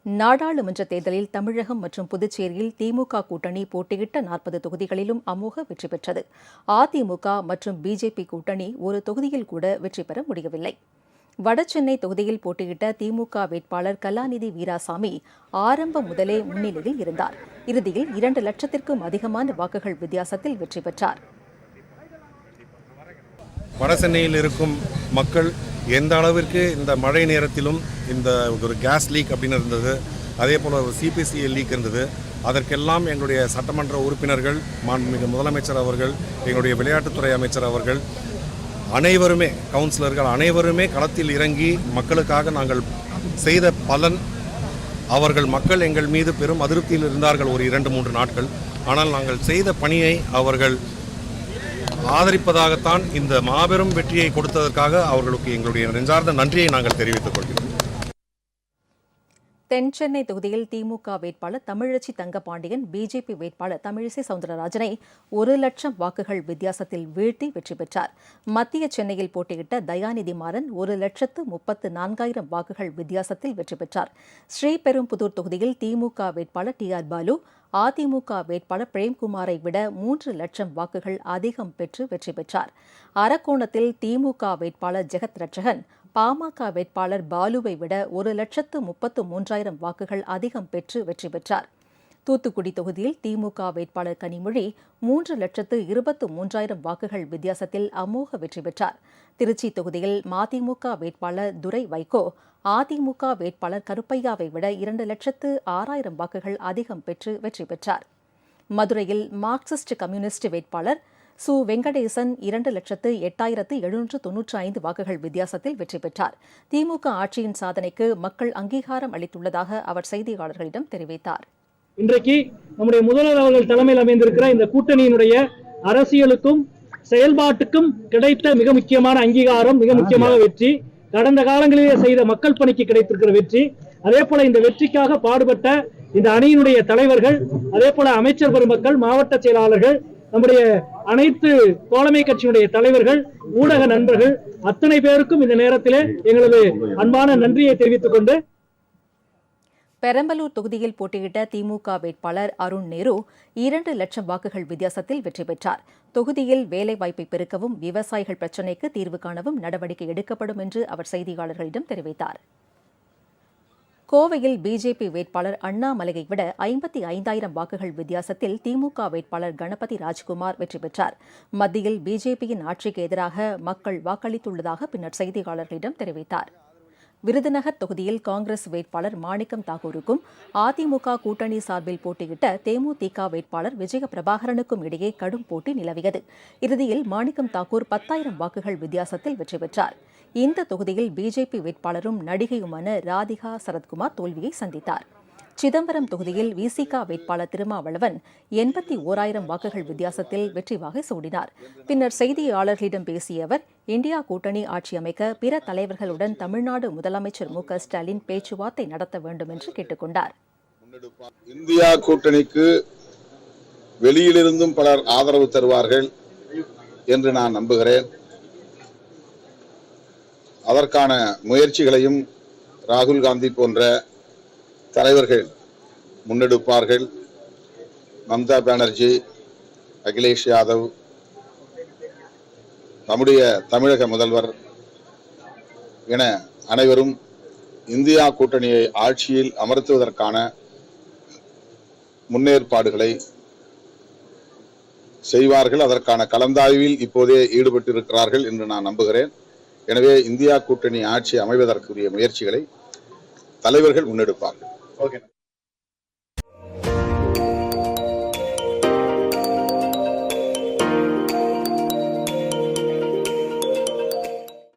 நாடாளுமன்ற தேர்தலில் தமிழகம் மற்றும் புதுச்சேரியில் திமுக கூட்டணி போட்டியிட்ட 40 தொகுதிகளிலும் அமோக வெற்றி பெற்றது. அதிமுக மற்றும் பிஜேபி கூட்டணி ஒரு தொகுதியில் கூட வெற்றி பெற முடியவில்லை. வடசென்னை தொகுதியில் போட்டியிட்ட திமுக வேட்பாளர் கலாநிதி வீராசாமி ஆரம்பம் முதலே முன்னிலையில் இருந்தார். இறுதியில் 2 லட்சத்திற்கும் அதிகமான வாக்குகள் வித்தியாசத்தில் வெற்றி பெற்றார். வடசென்னையில் இருக்கும் மக்கள் எந்த அளவிற்கு இந்த மழை நேரத்திலும் இந்த ஒரு கேஸ் லீக் அப்படின்னு இருந்தது, அதே போல் ஒரு சிபிசிஎல் லீக் இருந்தது, அதற்கெல்லாம் எங்களுடைய சட்டமன்ற உறுப்பினர்கள், மாண்புமிகு முதலமைச்சர் அவர்கள், எங்களுடைய விளையாட்டுத்துறை அமைச்சர் அவர்கள் அனைவருமே, கவுன்சிலர்கள் அனைவருமே களத்தில் இறங்கி மக்களுக்காக நாங்கள் செய்த பலன், மக்கள் எங்கள் மீது பெரும் அதிருப்தியில் இருந்தார்கள் ஒரு 2-3 நாட்கள். ஆனால் நாங்கள் செய்த பணியை அவர்கள் ஆதரிப்பதாகத்தான் இந்த மாபெரும் வெற்றியை கொடுத்ததற்காக அவர்களுக்கு எங்களுடைய நெஞ்சார்ந்த நன்றியை நாங்கள் தெரிவித்துக் கொள்கிறோம். தென்சென்னை தொகுதியில் திமுக வேட்பாளர் தமிழச்சி தங்கபாண்டியன் பிஜேபி வேட்பாளர் தமிழிசை சவுந்தரராஜனை 1 லட்சம் வாக்குகள் வித்தியாசத்தில் வீழ்த்தி வெற்றி பெற்றார். மத்திய சென்னையில் போட்டியிட்ட தயாநிதி மாறன் 1,34,000 வாக்குகள் வித்தியாசத்தில் வெற்றி பெற்றார். ஸ்ரீபெரும்புதூர் தொகுதியில் திமுக வேட்பாளர் TR பாலு அதிமுக வேட்பாளர் பிரேம்குமாரை விட 3 லட்சம் வாக்குகள் அதிகம் பெற்று வெற்றி பெற்றார். அரக்கோணத்தில் திமுக வேட்பாளர் ஜெகத் ரட்சகன் பாமக வேட்பாளர் பாலுவை விட 1,33,000 வாக்குகள் அதிகம் பெற்று வெற்றி பெற்றார். தூத்துக்குடி தொகுதியில் திமுக வேட்பாளர் கனிமொழி 3,23,000 வாக்குகள் வித்தியாசத்தில் அமோக வெற்றி பெற்றார். திருச்சி தொகுதியில் மதிமுக வேட்பாளர் துரை வைகோ அதிமுக வேட்பாளர் கருப்பையாவை விட 2,06,000 வாக்குகள் அதிகம் பெற்று வெற்றி பெற்றார். மதுரையில் மார்க்சிஸ்ட் கம்யூனிஸ்ட் வேட்பாளர் சு வெங்கடேசன் 2,08,795 வாக்குகள் வித்தியாசத்தில் வெற்றி பெற்றார். திமுக ஆட்சியின் சாதனைக்கு மக்கள் அங்கீகாரம் அளித்துள்ளதாக அவர் செய்தியாளர்களிடம் தெரிவித்தார். இன்றைக்கு நம்முடைய முதல்வர் அவர்கள் தலைமையில் அமைந்திருக்கிற இந்த கூட்டணியினுடைய அரசியலுக்கும் செயல்பாட்டுக்கும் கிடைத்த மிக முக்கியமான அங்கீகாரம், மிக முக்கியமான வெற்றி, கடந்த காலங்களிலே செய்த மக்கள் பணிக்கு கிடைத்திருக்கிற வெற்றி, அதே போல இந்த வெற்றிக்காக பாடுபட்ட இந்த அணியினுடைய தலைவர்கள், அதே போல அமைச்சர் பெருமக்கள், மாவட்ட செயலாளர்கள், நம்முடைய அனைத்து தோழமை கட்சியினுடைய தலைவர்கள், ஊடக நண்பர்கள் அத்தனை பேருக்கும் இந்த நேரத்திலே எங்களது அன்பான நன்றியை தெரிவித்துக் கொண்டு, பெரம்பலூர் தொகுதியில் போட்டியிட்ட திமுக வேட்பாளர் அருண் நேரு 2 லட்சம் வாக்குகள் வித்தியாசத்தில் வெற்றி பெற்றார். தொகுதியில் வேலைவாய்ப்பை பெருக்கவும் விவசாயிகள் பிரச்சினைக்கு தீர்வு காணவும் நடவடிக்கை எடுக்கப்படும் என்று அவர் செய்தியாளர்களிடம் தெரிவித்தார். கோவையில் பிஜேபி வேட்பாளர் அண்ணாமலையை விட 55,000 வாக்குகள் வித்தியாசத்தில் திமுக வேட்பாளர் கணபதி ராஜ்குமார் வெற்றி பெற்றார். மத்தியில் பிஜேபியின் ஆட்சிக்கு எதிராக மக்கள் வாக்களித்துள்ளதாக பின்னர் செய்தியாளர்களிடம் தெரிவித்தார். விருதுநகர் தொகுதியில் காங்கிரஸ் வேட்பாளர் மாணிக்கம் தாக்கூருக்கும் அதிமுக கூட்டணி சார்பில் போட்டியிட்ட தேமுதிக வேட்பாளர் விஜய பிரபாகரனுக்கும் இடையே கடும் போட்டி நிலவியது. இறுதியில் மாணிக்கம் தாக்கூர் 10,000 வாக்குகள் வித்தியாசத்தில் வெற்றி பெற்றார். இந்த தொகுதியில் பிஜேபி வேட்பாளரும் நடிகையுமான ராதிகா சரத்குமார் தோல்வியை சந்தித்தார். சிதம்பரம் தொகுதியில் விசிக வேட்பாளர் திருமாவளவன் 81,000 வாக்குகள் வித்தியாசத்தில் வெற்றி வாகை சூடினார். பின்னர் செய்தியாளர்களிடம் பேசிய அவர், இந்தியா கூட்டணி ஆட்சி அமைக்க பிற தலைவர்களுடன் தமிழ்நாடு முதலமைச்சர் மு க ஸ்டாலின் பேச்சுவார்த்தை நடத்த வேண்டும் என்று கேட்டுக் கொண்டார். இந்தியா கூட்டணிக்கு வெளியிலிருந்தும் பலர் ஆதரவு தருவார்கள் என்று நான் நம்புகிறேன். அதற்கான முயற்சிகளையும் ராகுல் காந்தி போன்ற தலைவர்கள் முன்னெடுப்பார்கள். மம்தா பானர்ஜி, அகிலேஷ் யாதவ், நம்முடைய தமிழக முதல்வர் என அனைவரும் இந்தியா கூட்டணியை ஆட்சியில் அமர்த்துவதற்கான முன்னேற்பாடுகளை செய்வார்கள். அதற்கான கலந்தாய்வில் இப்போதே ஈடுபட்டிருக்கிறார்கள் என்று நான் நம்புகிறேன். எனவே இந்தியா கூட்டணி ஆட்சி அமைவதற்குரிய முயற்சிகளை தலைவர்கள் முன்னெடுப்பார்கள்.